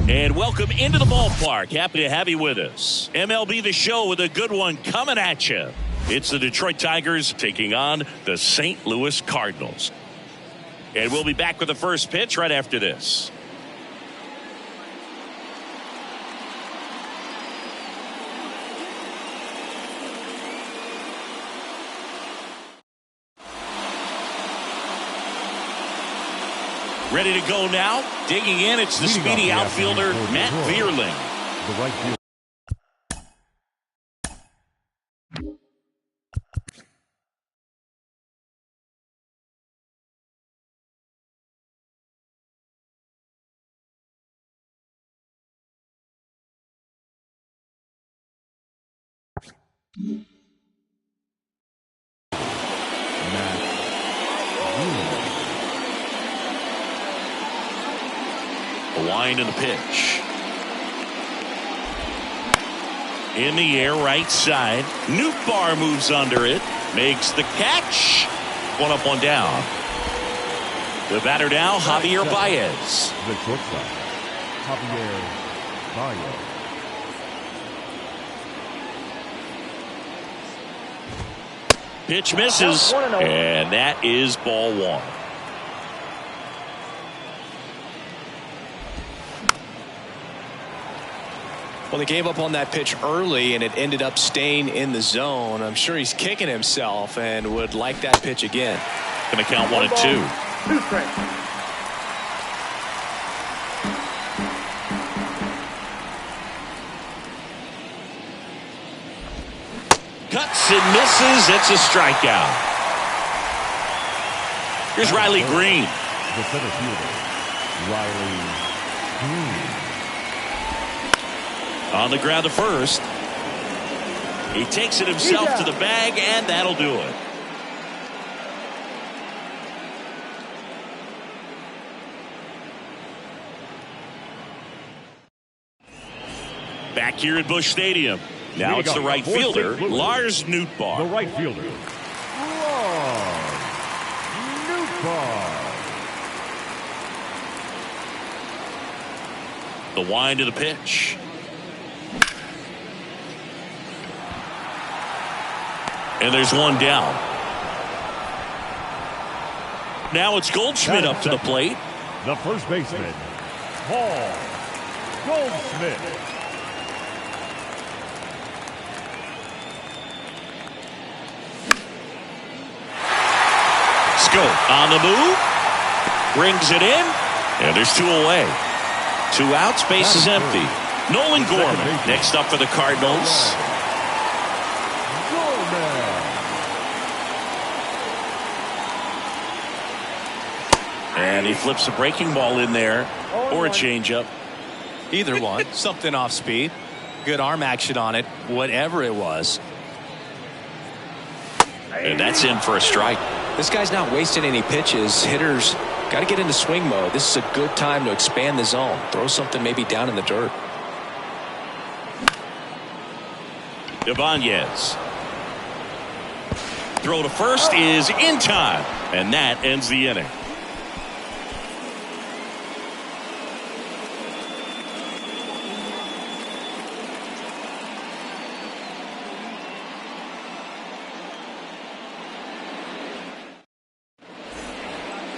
And welcome into the ballpark. Happy to have you with us. MLB The Show with a good one coming at you. It's the Detroit Tigers taking on the St. Louis Cardinals. And we'll be back with the first pitch right after this. Ready to go now. Digging in, it's the speedy outfielder, Matt Vierling. The right field. A wind in the pitch. In the air, right side. Nootbaar moves under it. Makes the catch. One up, one down. The batter now, Javier Baez. The shortstop, Javier Baez. Pitch misses. And that is ball one. Well, they gave up on that pitch early, and it ended up staying in the zone. I'm sure he's kicking himself and would like that pitch again. Going to count 1-2. Cuts and misses. It's a strikeout. Here's Riley Green. The center fielder, Riley Green. On the ground to first. He takes it himself to the bag, and that'll do it. Back here at Busch Stadium. Now it's the right fielder, Lars Nootbaar. The right fielder, Lars Nootbaar. The wind of the pitch. And there's one down. Now it's Goldschmidt up to the plate. The first baseman, Paul Goldschmidt. Scope on the move. Brings it in. And there's two away. 2 outs, base is empty. Nolan Gorman next up for the Cardinals. And he flips a breaking ball in there, or a changeup. Either one. Something off speed. Good arm action on it, whatever it was. And that's in for a strike. This guy's not wasting any pitches. Hitters got to get into swing mode. This is a good time to expand the zone. Throw something maybe down in the dirt. Ibanez. Throw to first is in time, and that ends the inning.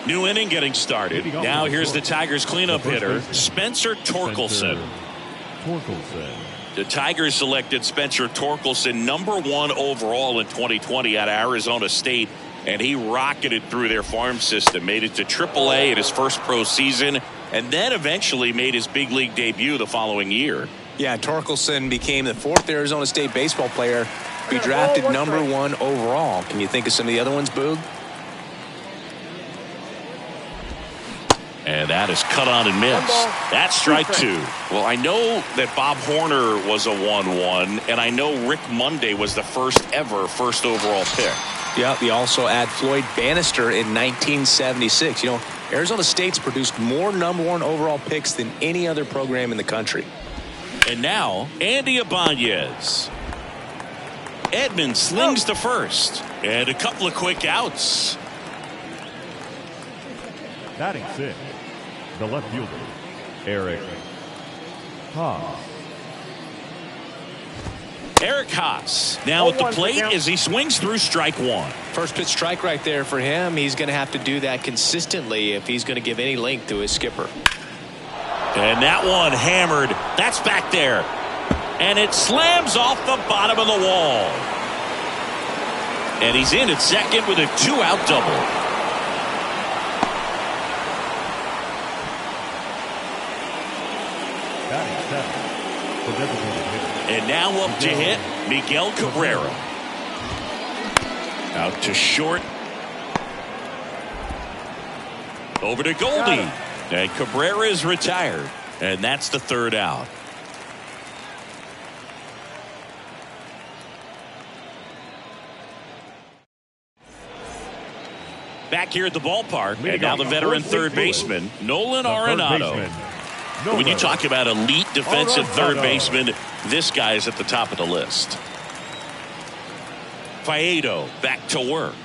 New inning getting started. Now here's the Tigers cleanup hitter, Spencer Torkelson. The Tigers selected Spencer Torkelson #1 overall in 2020 out of Arizona State, and he rocketed through their farm system, made it to AAA in his first pro season, and then eventually made his big league debut the following year. Yeah, Torkelson became the 4th Arizona State baseball player to be drafted #1 overall. Can you think of some of the other ones, Boog? And that is cut on and missed. That's strike 2. Well, I know that Bob Horner was a 1-1, and I know Rick Monday was the first overall pick. Yeah, we also add Floyd Bannister in 1976. You know, Arizona State's produced more #1 overall picks than any other program in the country. And now, Andy Ibanez. Edman slings to first. And a couple of quick outs. Batting 6, the left fielder, Eric Haas. Eric Haas now at the plate as he swings through strike one. First pitch strike right there for him. He's going to have to do that consistently if he's going to give any length to his skipper. And that one hammered. That's back there. And it slams off the bottom of the wall. And he's in at second with a 2-out double. And now up to hit, Miguel Cabrera. Out to short. Over to Goldie. And Cabrera is retired. And that's the 3rd out. Back here at the ballpark, and now the veteran third baseman, Nolan Arenado. When you talk about elite defensive third baseman, this guy is at the top of the list. Faedo back to work.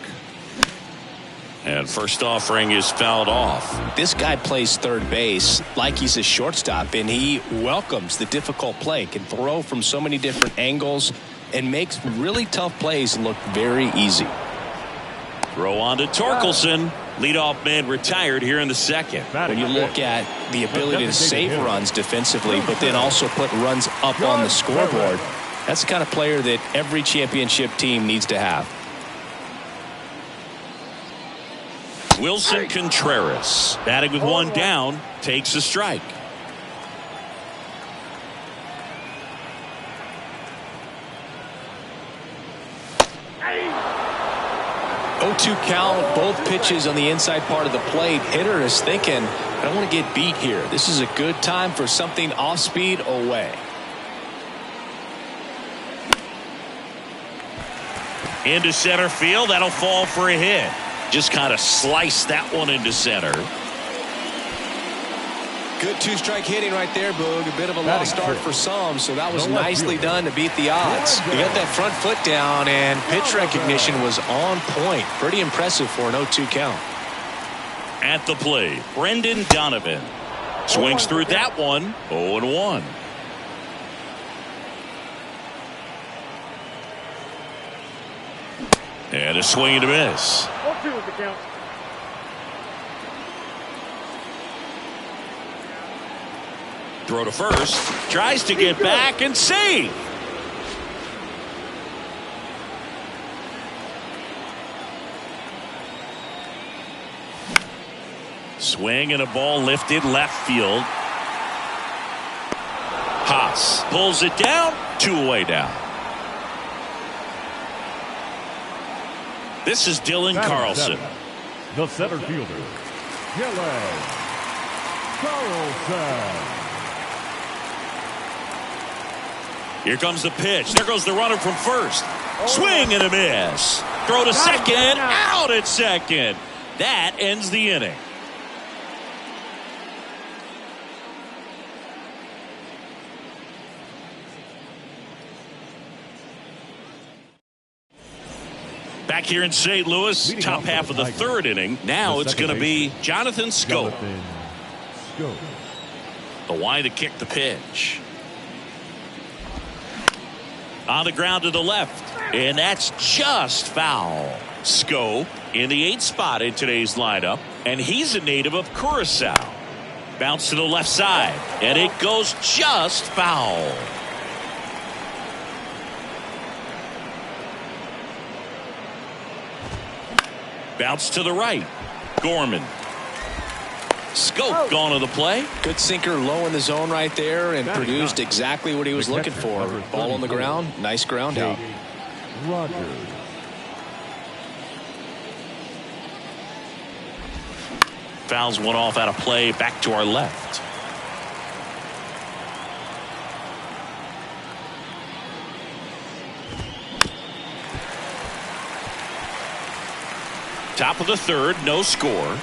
And first offering is fouled off. This guy plays third base like he's a shortstop, and he welcomes the difficult play, can throw from so many different angles, and makes really tough plays look very easy. Throw on to Torkelson. Leadoff man retired here in the second. When you look at the ability to save runs defensively, but then also put runs up on the scoreboard, that's the kind of player that every championship team needs to have. Wilson Contreras, batting with one down, takes a strike. 0-2 count, both pitches on the inside part of the plate. Hitter is thinking, I don't want to get beat here. This is a good time for something off speed away. Into center field. That'll fall for a hit. Just kind of sliced that one into center. Good two-strike hitting right there, Boog. A bit of a lost start for some, so that was nicely done to beat the odds. He got that front foot down, and pitch recognition was on point. Pretty impressive for an 0-2 count. At the plate, Brendan Donovan swings through that one. 0-1. And a swing and a miss. 0-2 is the count. Throw to first. Tries to get back and save. Swing and a ball lifted left field. Haas pulls it down. 2 away down. This is Dylan Carlson. The center fielder, Dylan Carlson. Here comes the pitch. There goes the runner from first. Swing and a miss. Throw to second. Out at second. That ends the inning. Back here in St. Louis, top half of the third inning. Now it's going to be Jonathan Schoop. The wide to kick the pitch. On the ground to the left, and that's just foul. Schoop in the 8th spot in today's lineup, and he's a native of Curacao. Bounce to the left side, and it goes just foul. Bounce to the right. Gorman. Schoop gone to the play. Good sinker low in the zone right there and produced exactly what he was looking for. Ball on the ground. Nice ground out. Rogers. Fouls one off out of play. Back to our left. Top of the third, no score.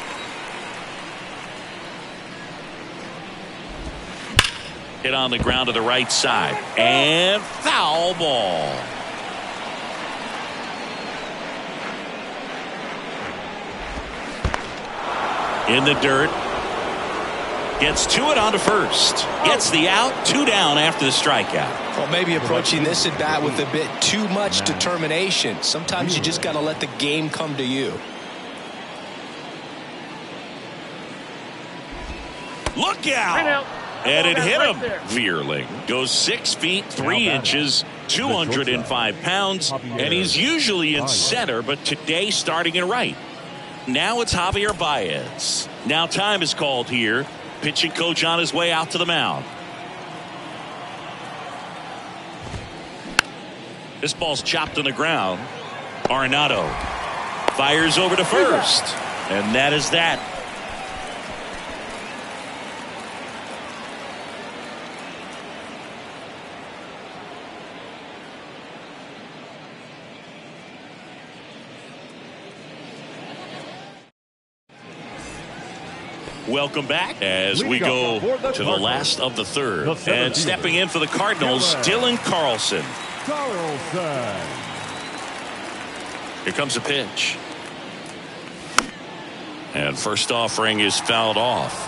Hit on the ground to the right side. And foul ball. In the dirt. Gets to it onto first. Gets the out. 2 down after the strikeout. Well, maybe approaching this at bat with a bit too much determination. Sometimes you just got to let the game come to you. Look out! And it hit him. Veerling goes 6 feet 3 inches, 205 pounds, and he's usually in center, but today starting in right. Now it's Javier Baez. Now time is called here. Pitching coach on his way out to the mound. This ball's chopped on the ground. Arenado fires over to first, and that is that. Welcome back as we go to the last of the third. And stepping in for the Cardinals, Dylan Carlson. Here comes a pitch. And first offering is fouled off.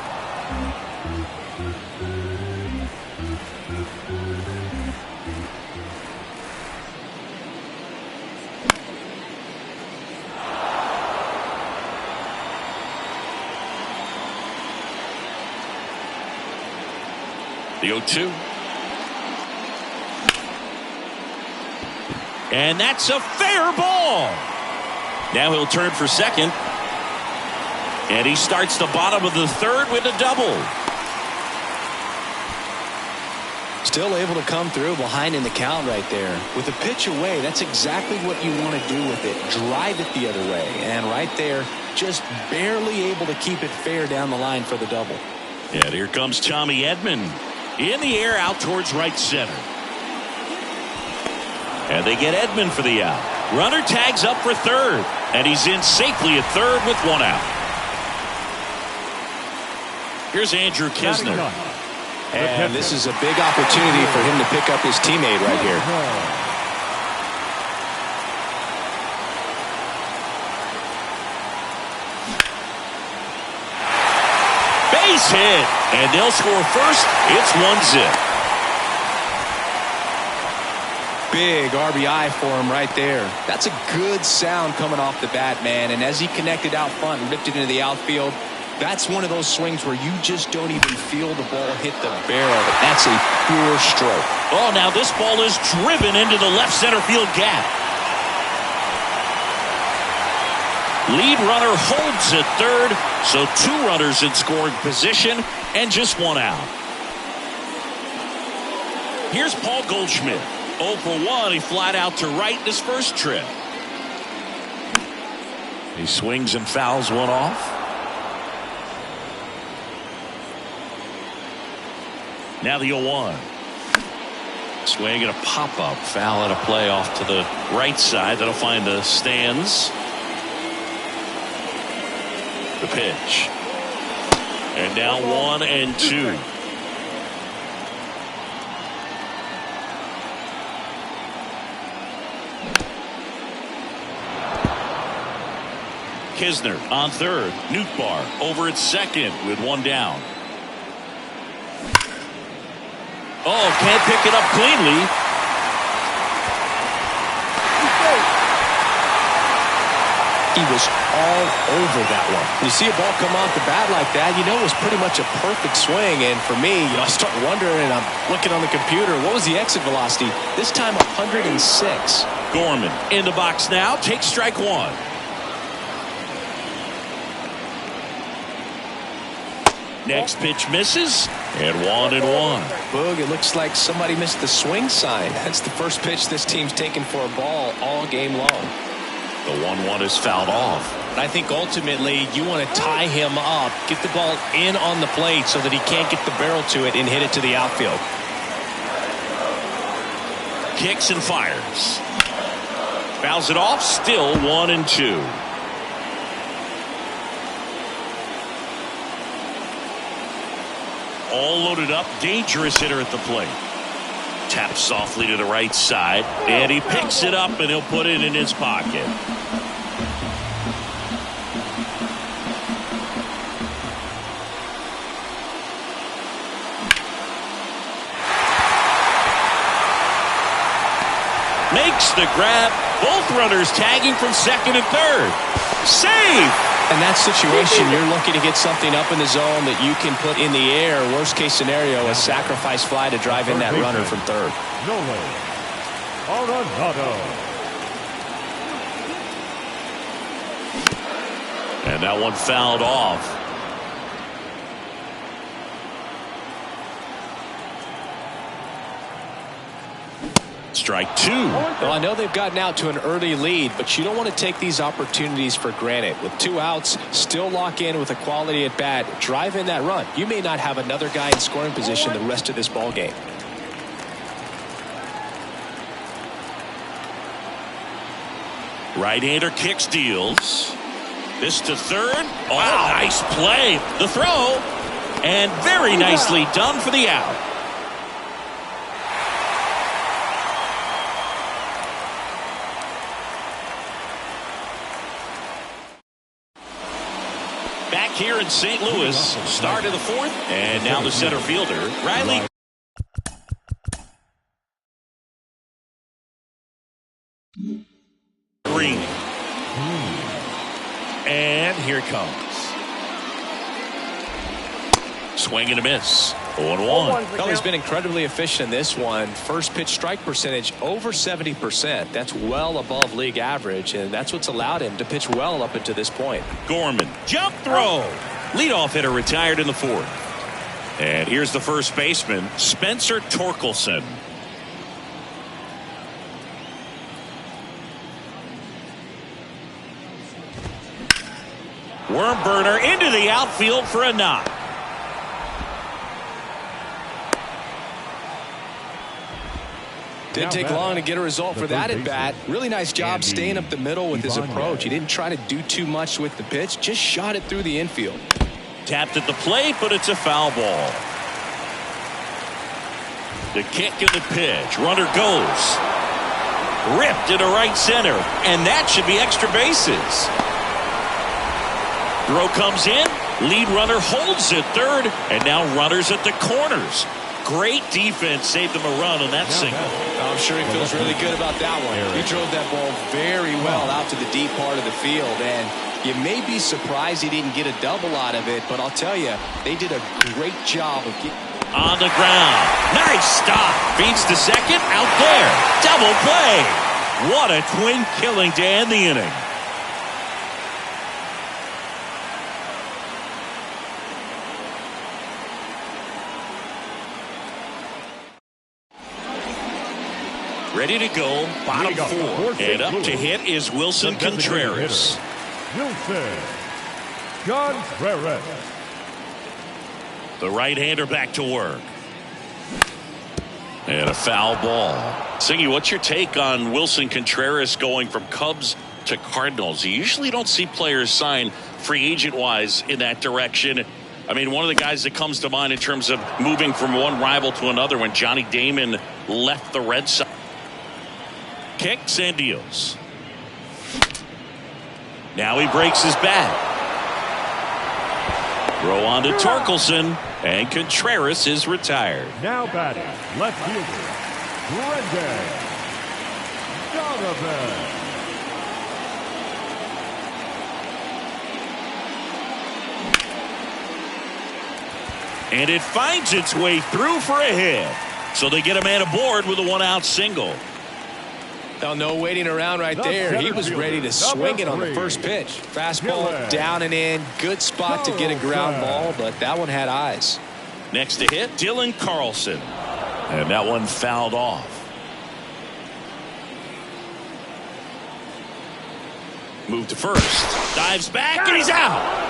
The 0-2. And that's a fair ball. Now he'll turn for second. And he starts the bottom of the third with a double. Still able to come through behind in the count right there. With a pitch away, that's exactly what you want to do with it. Drive it the other way. And right there, just barely able to keep it fair down the line for the double. And here comes Tommy Edman. In the air out towards right center. And they get Edman for the out. Runner tags up for third. And he's in safely at third with 1 out. Here's Andrew Kisner. And this is a big opportunity for him to pick up his teammate right here. Base hit. And they'll score first. It's 1-0. Big RBI for him right there. That's a good sound coming off the bat, man. And as he connected out front and ripped it into the outfield, that's one of those swings where you just don't even feel the ball hit the barrel. That's a pure stroke. Oh, now this ball is driven into the left center field gap. Lead runner holds at third, so 2 runners in scoring position and just 1 out. Here's Paul Goldschmidt. 0 for 1. He flied out to right in his first trip. He swings and fouls one off. Now the 0-1. Swing and a pop-up. Foul and a play off to the right side. That'll find the stands. The pitch. And now 1-2. Kisner on third. Nootbaar over at second with 1 down. Oh, can't pick it up cleanly. He was all over that one. You see a ball come off the bat like that, you know it was pretty much a perfect swing. And for me, I start wondering, and I'm looking on the computer, what was the exit velocity? This time 106. Gorman in the box now. Takes strike 1. Next pitch misses, and 1-1. Boog, it looks like somebody missed the swing sign. That's the first pitch this team's taken for a ball all game long. The 1-1 is fouled off. But I think ultimately you want to tie him up, get the ball in on the plate so that he can't get the barrel to it and hit it to the outfield. Kicks and fires. Fouls it off, still 1-2. All loaded up, dangerous hitter at the plate. Taps softly to the right side, and he picks it up and he'll put it in his pocket. Makes the grab. Both runners tagging from second and third. Save! In that situation, you're looking to get something up in the zone that you can put in the air. Worst case scenario, a sacrifice fly to drive in that runner from third. And that one fouled off. Strike two. Well, I know they've gotten out to an early lead, but you don't want to take these opportunities for granted. With 2 outs, still lock in with a quality at bat. Drive in that run. You may not have another guy in scoring position the rest of this ball game. Right-hander kicks, deals. This to third. Oh, wow. Nice play. The throw. And very nicely done for the out. Back here in St. Louis, start of the fourth, and now the center fielder, Riley. Green. And here it comes. Swing and a miss. 0-1. Well, he's been incredibly efficient in this one. First pitch strike percentage over 70%. That's well above league average, and that's what's allowed him to pitch well up until this point. Gorman, jump throw. Leadoff hitter retired in the fourth. And here's the first baseman, Spencer Torkelson. Worm burner into the outfield for a knock. Didn't take long to get a result for that at bat. Really nice job staying up the middle with his approach. He didn't try to do too much with the pitch, just shot it through the infield. Tapped at the plate, but it's a foul ball. The kick and the pitch. Runner goes. Ripped into right center, and that should be extra bases. Throw comes in. Lead runner holds at third, and now runners at the corners. Great defense saved him a run on that single. I'm sure he feels really good about that one. He drove that ball very well out to the deep part of the field, and you may be surprised he didn't get a double out of it, but I'll tell you, they did a great job of getting on the ground. Nice stop. Beats to second. Out there. Double play. What a twin killing to end the inning. Ready to go, bottom four. And up to hit is Wilson Contreras. Wilson Contreras. The right-hander back to work. And a foul ball. Singy, what's your take on Wilson Contreras going from Cubs to Cardinals? You usually don't see players sign free agent-wise in that direction. I mean, one of the guys that comes to mind in terms of moving from one rival to another when Johnny Damon left the Red Sox. Kicks and deals. Now he breaks his bat. Throw on to Torkelson, and Contreras is retired. Now batting, left fielder, Brendan Donovan. And it finds its way through for a hit. So they get a man aboard with a one-out single. Now, no waiting around right there. He was ready to swing it on the first pitch. Fastball down and in. Good spot to get a ground ball, but that one had eyes. Next to hit, Dylan Carlson. And that one fouled off. Move to first. Dives back, and he's out.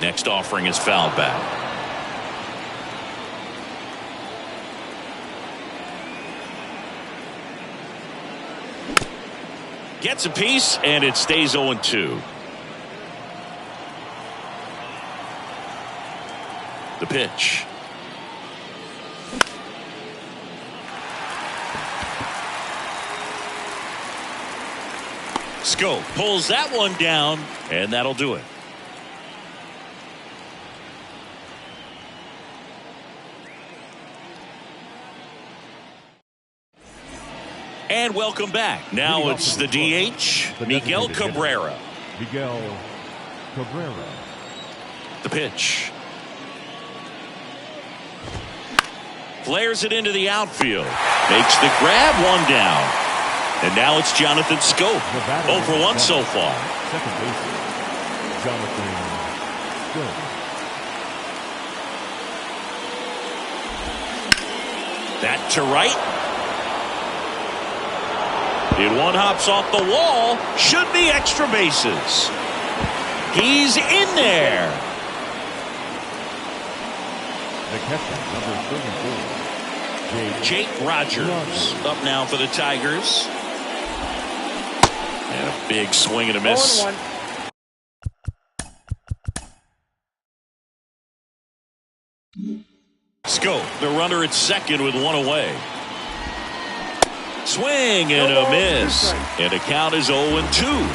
Next offering is fouled back. Gets a piece, and it stays 0-2. The pitch. Scope pulls that one down, and that'll do it. And welcome back. Now it's the DH, Miguel Cabrera. Miguel Cabrera. The pitch. Flares it into the outfield. Makes the grab, one down. And now it's Jonathan Scope. 0 for 1 so far. Second baseman, Jonathan Scope. That to right. And one hops off the wall. Should be extra bases. He's in there. The catcher, number 34, Jake Rogers up now for the Tigers. And a big swing and a miss. 0-1. Scope, the runner at second with one away. Swing and a miss. And the count is 0-2.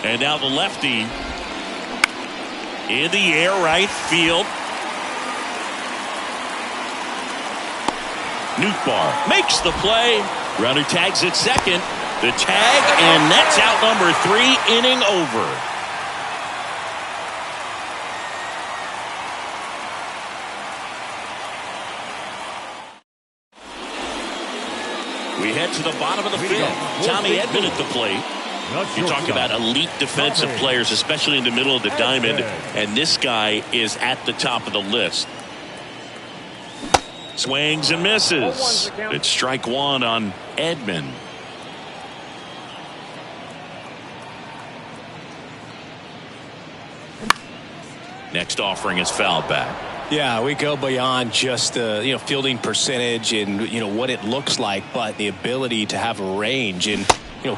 And now the lefty in the air, right field. Nootbaar makes the play. Runner tags at second. The tag, and that's out number 3, inning over. We head to the bottom of the 5th. Tommy Edman at the plate. You talk about elite defensive players, especially in the middle of the diamond, and this guy is at the top of the list. Swings and misses. It's strike 1 on Edman. Next offering is fouled back. Yeah, we go beyond just the fielding percentage and what it looks like, but the ability to have a range and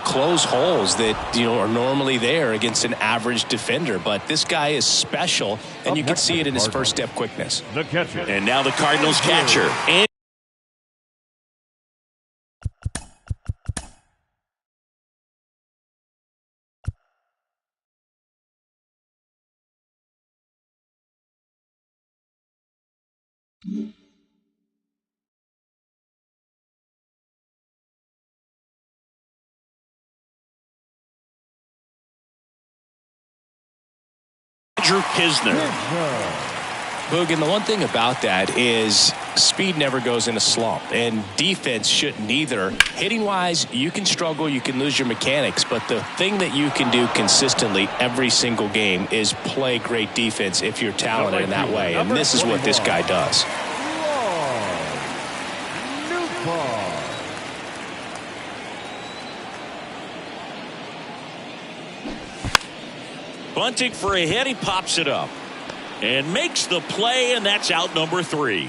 close holes that are normally there against an average defender. But this guy is special, and you can see it in his first step quickness. the catcher, And now the Cardinals catcher. And Andrew Kisner. Boog, and the one thing about that is speed never goes in a slump, and defense shouldn't either. Hitting-wise, you can struggle, you can lose your mechanics, but the thing that you can do consistently every single game is play great defense if you're talented in that way, and this is what this guy does. Bunting for a hit. He pops it up and makes the play, and that's out number 3.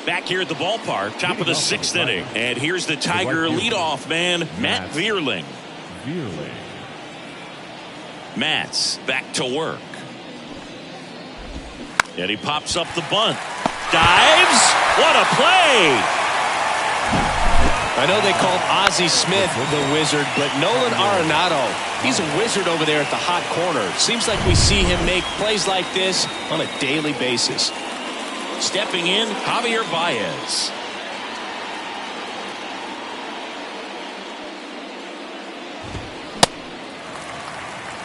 Back here at the ballpark, top of the 6th inning. And here's the Tiger leadoff man, Matt Vierling. Matt's back to work. And he pops up the bunt. Dives. What a play. I know they called Ozzie Smith the wizard, but Nolan Arenado, he's a wizard over there at the hot corner. Seems like we see him make plays like this on a daily basis. Stepping in, Javier Baez.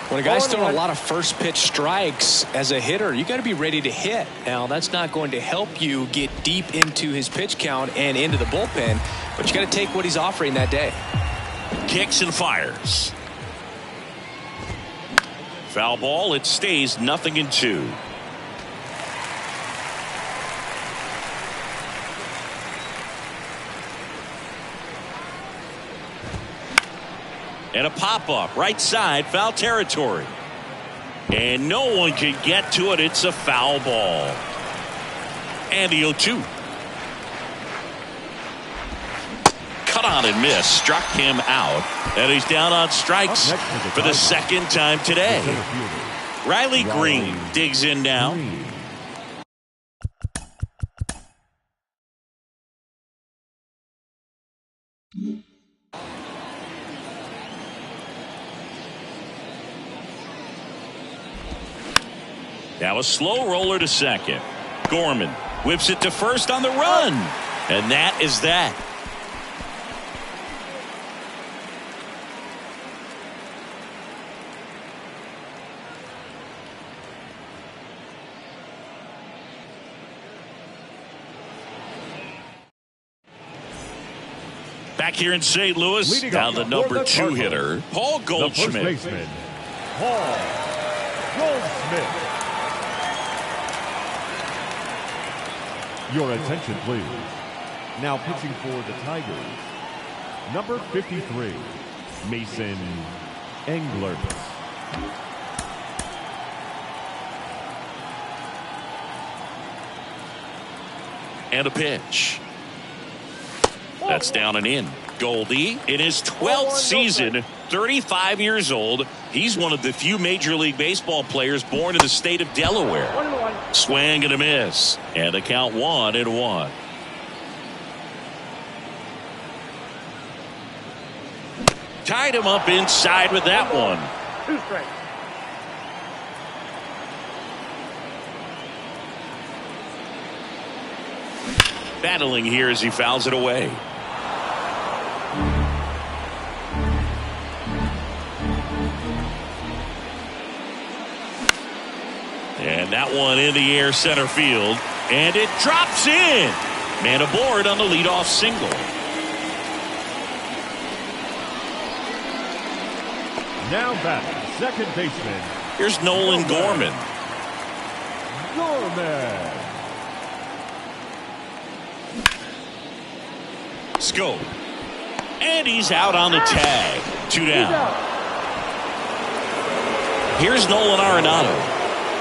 When a guy's throwing a lot of first pitch strikes as a hitter, you got to be ready to hit. Now, that's not going to help you get deep into his pitch count and into the bullpen, but you got to take what he's offering that day. Kicks and fires. Foul ball. It stays 0-2. And a pop-up right side, foul territory. And no one can get to it. It's a foul ball. And the 0-2. Cut on and miss. Struck him out. And he's down on strikes for the second time today. Riley Green digs in now. Now a slow roller to second. Gorman whips it to first on the run. And that is that. Back here in St. Louis, down the number 2 hitter, Paul Goldschmidt. The first baseman, Paul Goldschmidt. Your attention, please. Now pitching for the Tigers, number 53, Mason Englert. And a pitch. That's down and in. Goldie, in his 12th season, 35 years old. He's one of the few Major League Baseball players born in the state of Delaware. Swing and a miss. And the count 1-1. Tied him up inside with that one. 2 strikes. Battling here as he fouls it away. And that one in the air center field. And it drops in. Man aboard on the leadoff single. Now back, second baseman. Here's Nolan Gorman. Gorman. Scope. And he's out on the tag. 2 down. Here's Nolan Arenado.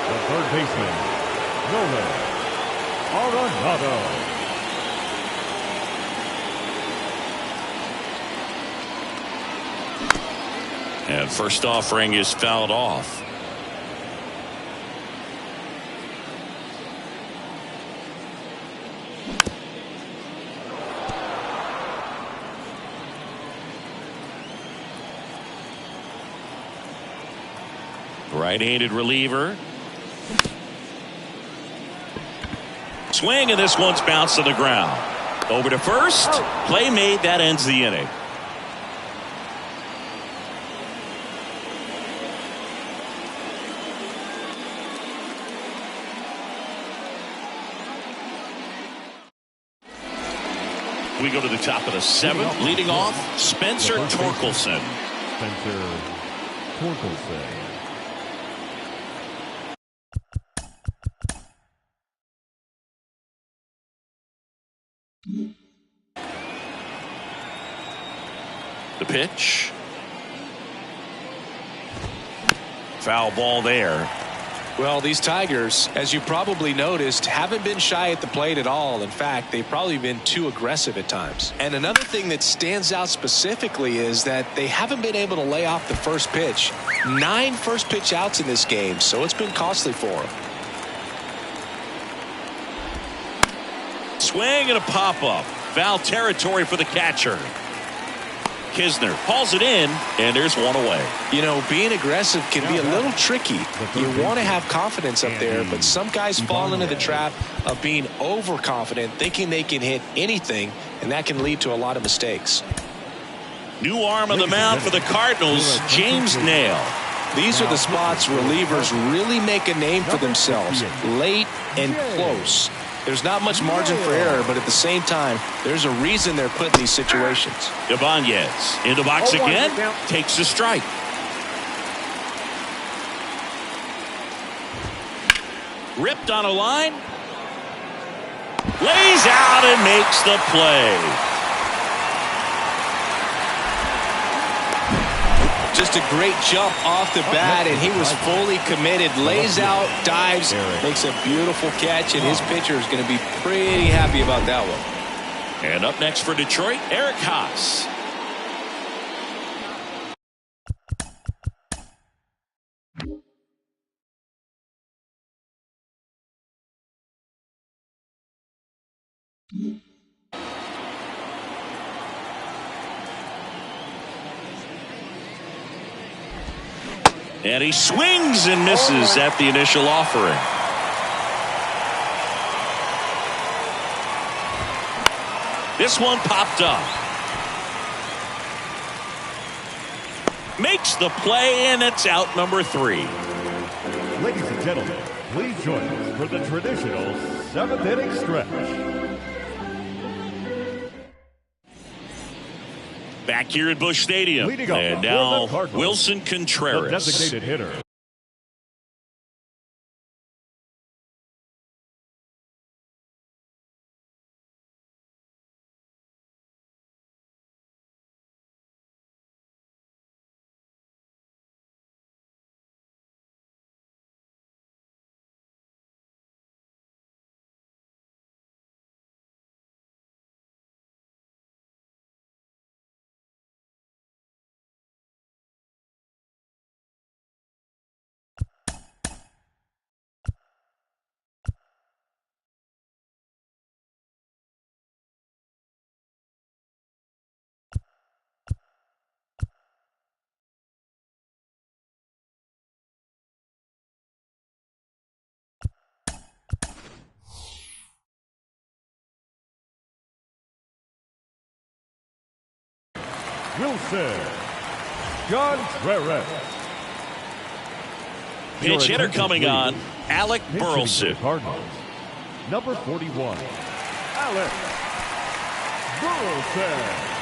The third baseman, Nolan Arenado. And first offering is fouled off. Right-handed reliever. Swing, and this one's bounced to the ground. Over to first. Play made. That ends the inning. We go to the top of the 7th. Leading off, Spencer Torkelson. Spencer Torkelson. The pitch. Foul ball there. Well, these Tigers, as you probably noticed, haven't been shy at the plate at all. In fact, they've probably been too aggressive at times. And another thing that stands out specifically is that they haven't been able to lay off the first pitch. 9 first pitch outs in this game, so it's been costly for them. Swing and a pop-up. Foul territory for the catcher. Kisner hauls it in, and there's one away. You know, being aggressive can be a little tricky. You want to have confidence up there, but some guys fall into the trap of being overconfident, thinking they can hit anything, and that can lead to a lot of mistakes. New arm on the mound for the Cardinals, James Nail. These are the spots relievers really make a name for themselves, late and close. There's not much margin for error, but at the same time, there's a reason they're put in these situations. Ibanez in the box again, takes the strike. Ripped on a line. Lays out and makes the play. Just a great jump off the bat, and he was fully committed. Lays out, dives, makes a beautiful catch, and his pitcher is going to be pretty happy about that one. And up next for Detroit, Eric Haas. And he swings and misses at the initial offering. This one popped up. Makes the play, and it's out number 3. Ladies and gentlemen, please join us for the traditional 7th inning stretch. Back here at Busch Stadium. And now Wilson Contreras. The designated hitter. Wilson Contreras. Pinch hitter coming on, Alec Burleson. Cardinals, number 41, Alec Burleson.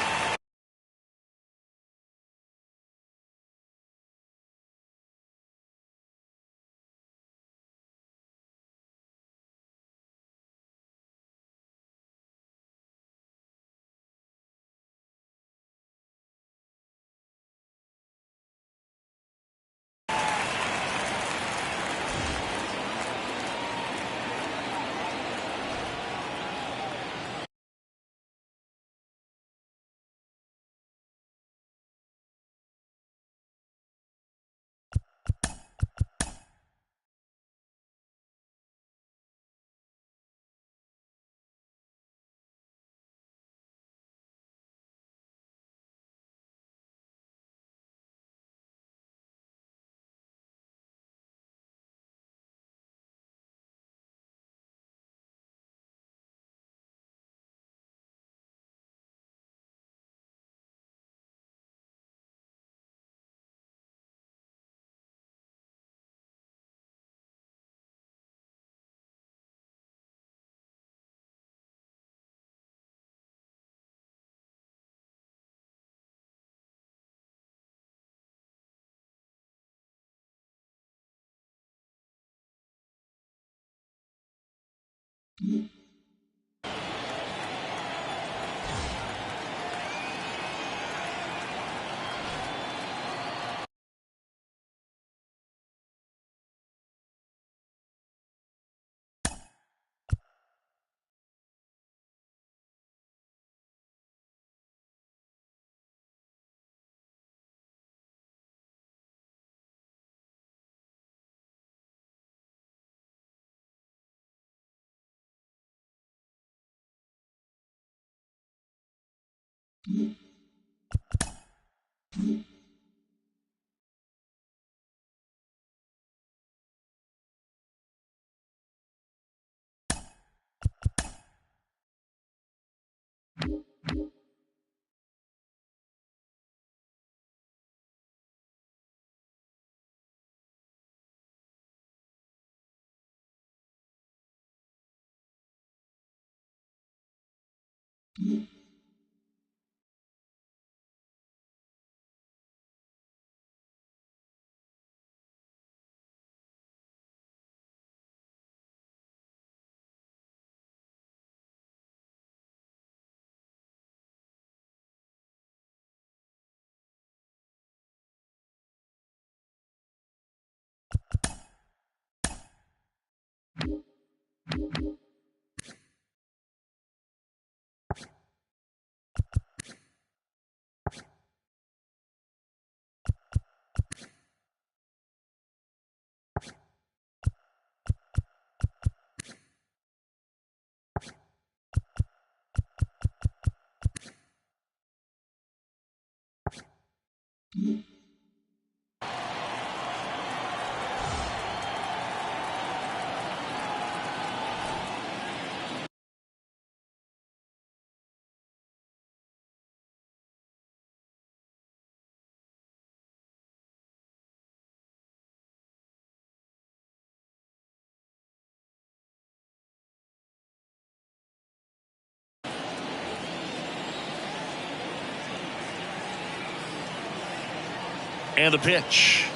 And the pitch.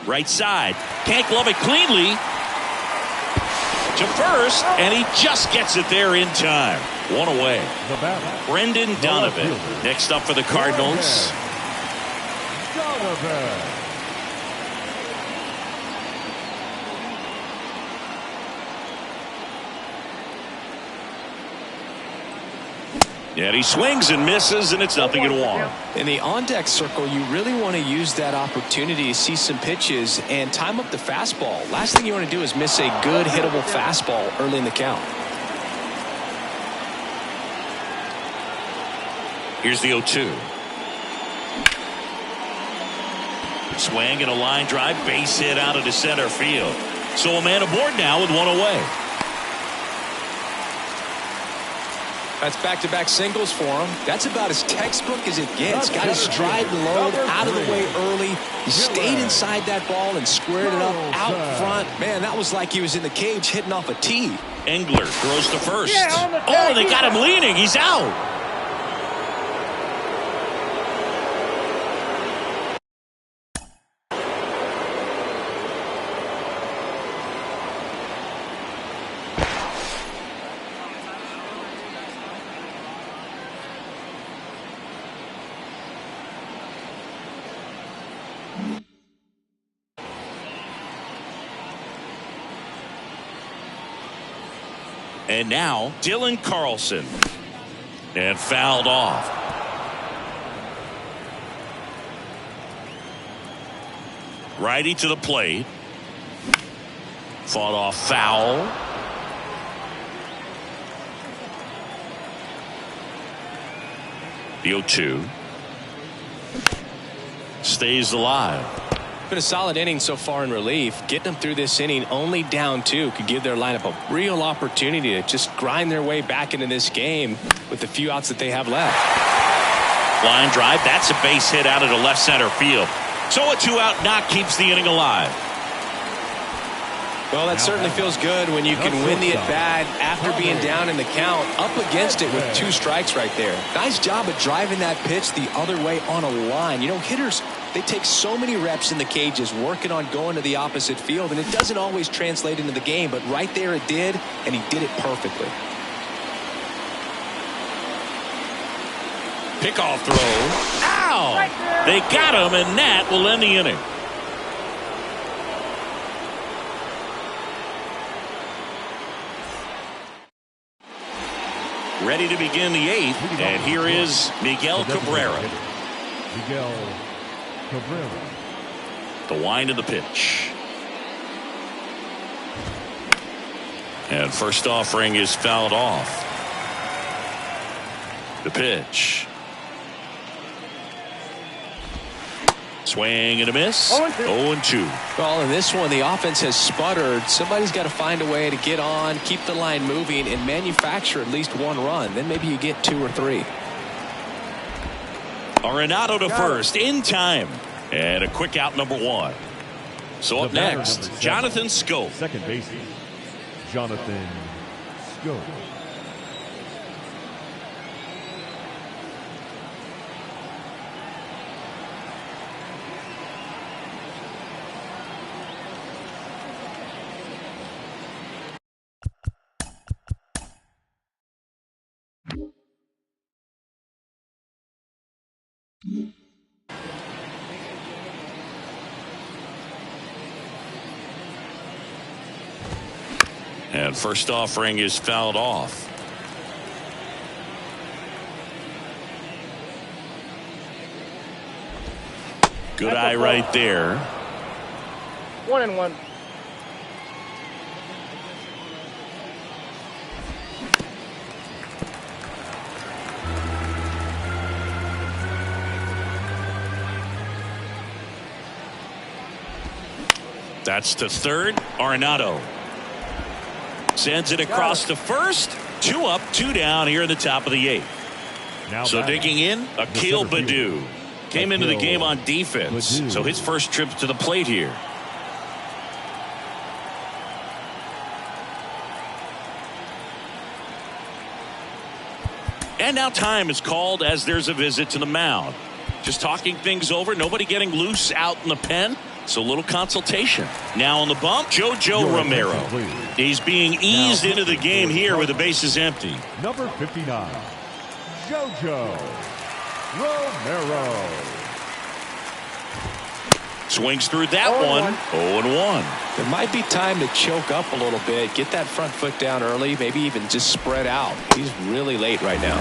Right side. Can't glove it cleanly. To first, and he just gets it there in time. One away. Brendan Donovan next up for the Cardinals. And he swings and misses, and it's 0-1. In the on-deck circle, you really want to use that opportunity to see some pitches and time up the fastball. Last thing you want to do is miss a good hittable fastball early in the count. Here's the 0-2. Swing and a line drive, base hit out into center field. So a man aboard now with one away. That's back-to-back singles for him. That's about as textbook as it gets. Got his stride and load out of the way early. He stayed inside that ball and squared it up out front. Man, that was like he was in the cage hitting off a tee. Engler throws to first. Oh, they got him leaning. He's out. And now Dylan Carlson. And fouled off. Righty to the plate. Fought off foul. The 0-2. Stays alive. Been a solid inning so far in relief. Getting them through this inning only down 2 could give their lineup a real opportunity to just grind their way back into this game with the few outs that they have left. Line drive. That's a base hit out of the left center field. So a 2-out knock keeps the inning alive. Well, that certainly feels good when you can win the at-bat after being down in the count, up against it with 2 strikes right there. Nice job of driving that pitch the other way on a line. You know, hitters, they take so many reps in the cages working on going to the opposite field, and it doesn't always translate into the game, but right there it did, and he did it perfectly. Pickoff throw. Ow! They got him, and that will end the inning. Ready to begin the 8th, and here is Miguel Cabrera. Miguel Cabrera. The wind of the pitch. And first offering is fouled off. The pitch. Swing and a miss. 0-2. Well, in this one, the offense has sputtered. Somebody's got to find a way to get on, keep the line moving, and manufacture at least 1 run. Then maybe you get 2 or 3. Arenado to first in time. And a quick out, number 1. So up next, Jonathan Schoop. Second baseman, Jonathan Schoop. And first offering is fouled off. Good eye right there. 1-1. That's to third. Arenado sends it across to first. 2 up, 2 down here in the top of the 8th. So digging in, Akil Baddoo came into the game on defense. So his first trip to the plate here. And now time is called as there's a visit to the mound. Just talking things over. Nobody getting loose out in the pen. So a little consultation. Now on the bump, JoJo Romero. He's being eased into the game here with the bases empty. Number 59, JoJo Romero. Swings through that one. 0-1. There might be time to choke up a little bit, get that front foot down early, maybe even just spread out. He's really late right now.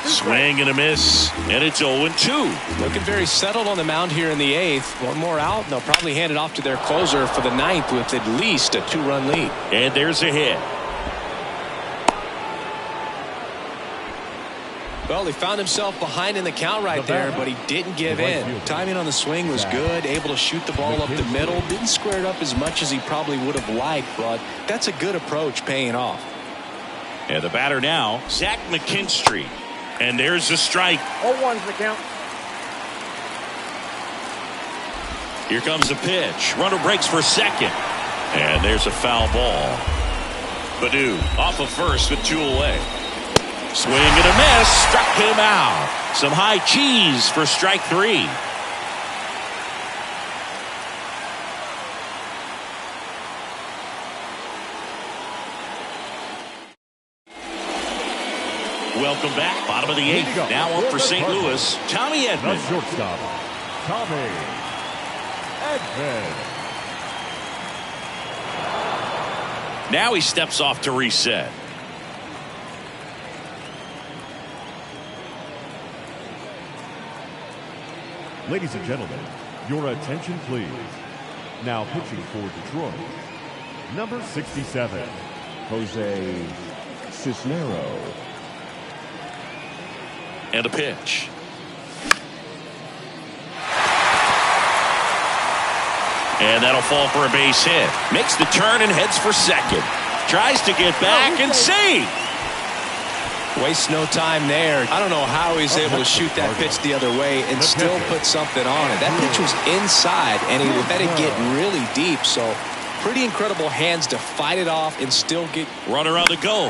Swing and a miss, and it's 0-2. Looking very settled on the mound here in the 8th. One more out, and they'll probably hand it off to their closer for the 9th with at least a 2-run lead. And there's a hit. Well, he found himself behind in the count right there, but he didn't give in. Timing on the swing was good, able to shoot the ball up the middle. Didn't square it up as much as he probably would have liked, but that's a good approach paying off. And the batter now, Zach McKinstry. And there's the strike. 0-1's the count. Here comes the pitch. Runner breaks for second. And there's a foul ball. Baddoo off of first with 2 away. Swing and a miss. Struck him out. Some high cheese for strike 3. Welcome back. Bottom of the 8th. Now up for St. Louis. Tommy Edman. The shortstop, Tommy Edman. Now he steps off to reset. Ladies and gentlemen, your attention please. Now pitching for Detroit, number 67, Jose Cisnero. And a pitch. And that'll fall for a base hit. Makes the turn and heads for second. Tries to get back and see. Wastes no time there. I don't know how he's able to shoot that pitch the other way and still put something on it. That pitch was inside, and he let it get really deep. So pretty incredible hands to fight it off and still get. Runner on the go.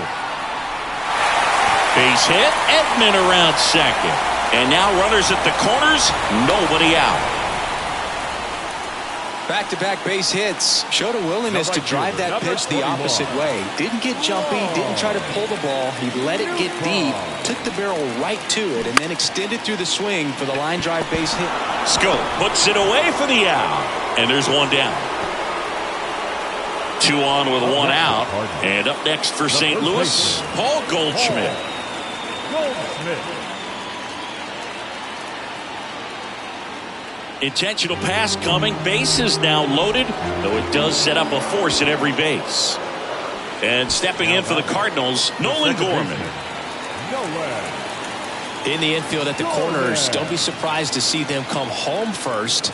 Base hit. Edman around second. And now runners at the corners. Nobody out. Back-to-back base hits. Showed a willingness to drive that pitch the opposite way. Didn't get jumpy, didn't try to pull the ball. He let it get deep, took the barrel right to it, and then extended through the swing for the line drive base hit. Scope puts it away for the out. And there's one down. 2 on with 1 out. And up next for St. Louis, Paul Goldschmidt. Intentional pass coming. Bases now loaded, though it does set up a force at every base. And stepping in for the Cardinals, Nolan Gorman. In the infield at the corners, don't be surprised to see them come home first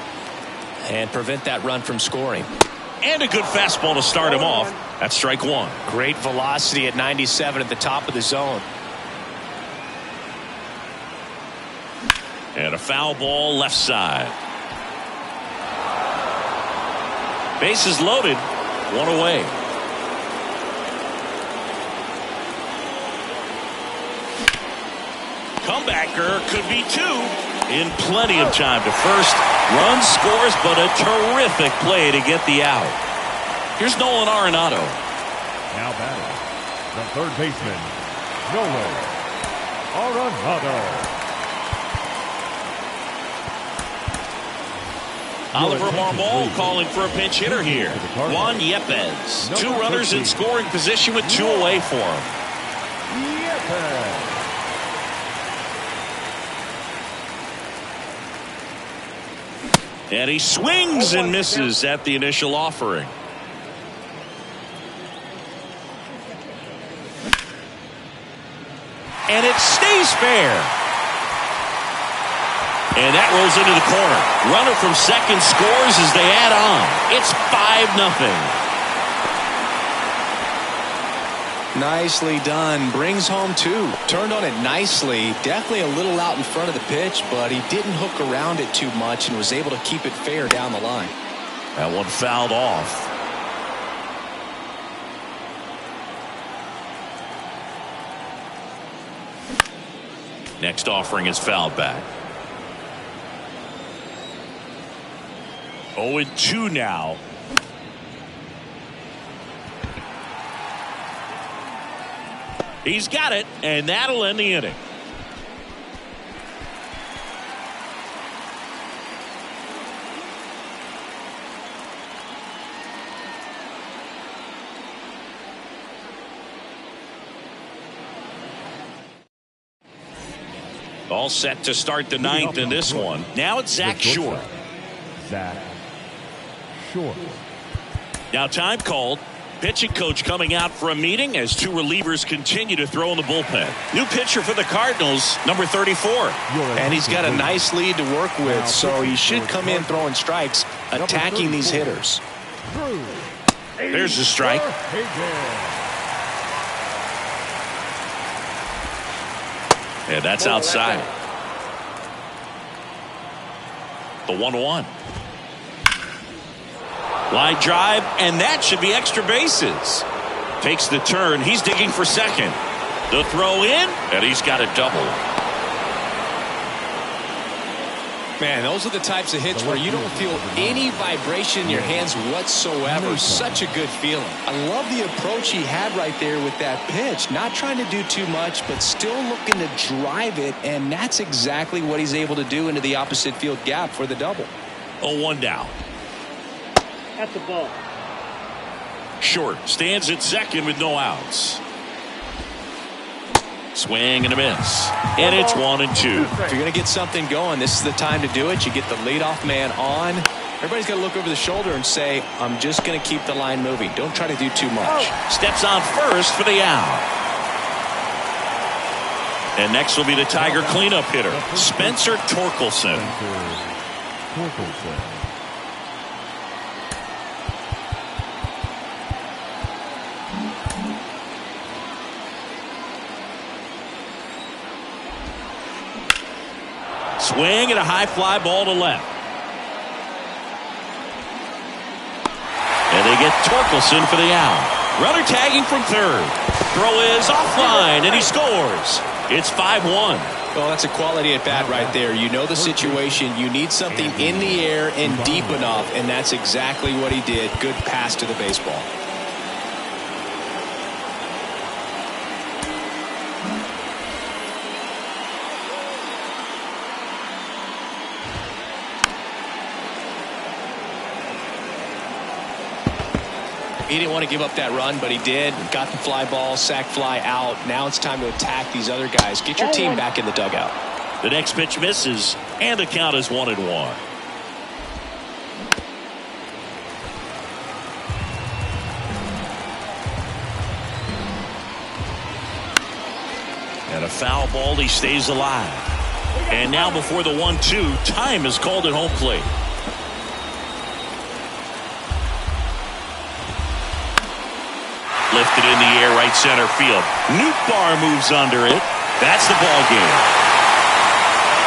and prevent that run from scoring. And a good fastball to start him off. That's strike 1. Great velocity at 97 at the top of the zone. And a foul ball left side. Bases loaded. 1 away. Comebacker could be 2 in plenty of time to first. Run scores, but a terrific play to get the out. Here's Nolan Arenado. Now batting, the third baseman, Nolan Arenado. Oliver Marmol calling for a pinch hitter here. Juan Yepez. 2 runners in scoring position with 2 away for him. And he swings and misses at the initial offering. And it stays fair. And that rolls into the corner. Runner from second scores as they add on. It's 5-0. Nicely done. Brings home 2. Turned on it nicely. Definitely a little out in front of the pitch, but he didn't hook around it too much and was able to keep it fair down the line. That one fouled off. Next offering is fouled back. 0-2 now. He's got it, and that'll end the inning. All set to start the ninth in this one. Now it's Zach Short. Zach Short. Now time called. Pitching coach coming out for a meeting as two relievers continue to throw in the bullpen. New pitcher for the Cardinals, number 34. And he's got a nice lead to work with, so he should come in throwing strikes, attacking these hitters. There's the strike. Yeah, that's outside. The 1-1. Line drive, and that should be extra bases. Takes the turn. He's digging for second. The throw in, and he's got a double. Man, those are the types of hits where you don't feel any vibration in your hands whatsoever. Such a good feeling. I love the approach he had right there with that pitch. Not trying to do too much, but still looking to drive it, and that's exactly what he's able to do into the opposite field gap for the double. 0-1 down. At the ball. Short stands at second with no outs. Swing and a miss. And it's 1-2. If you're going to get something going, this is the time to do it. You get the leadoff man on. Everybody's got to look over the shoulder and say, I'm just going to keep the line moving. Don't try to do too much. Steps on first for the out. And next will be the Tiger cleanup hitter, Spencer Torkelson. Swing and a high fly ball to left. And they get Torkelson for the out. Runner tagging from third. Throw is offline, and he scores. It's 5-1. Well, that's a quality at bat right there. You know the situation. You need something in the air and deep enough, and that's exactly what he did. Good pass to the baseball. He didn't want to give up that run, but he did. Got the fly ball, sac fly out. Now it's time to attack these other guys. Get your team back in the dugout. The next pitch misses, and the count is 1-1. And a foul ball, he stays alive. And now before the 1-2, time is called at home plate. Lifted in the air, right center field. Nootbaar moves under it. That's the ball game.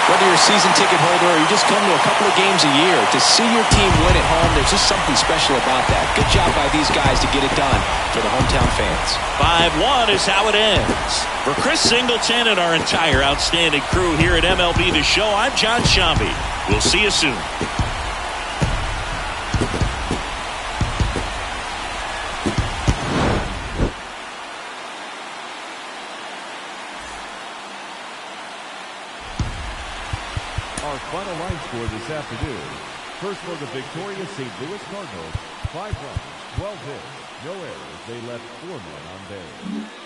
Whether you're a season ticket holder or you just come to a couple of games a year, to see your team win at home, there's just something special about that. Good job by these guys to get it done for the hometown fans. 5-1 is how it ends. For Chris Singleton and our entire outstanding crew here at MLB The Show, I'm John Shambi. We'll see you soon. Our final line score this afternoon. First for the victorious St. Louis Cardinals, 5 runs, 12 hits, no errors. They left 4 men on base.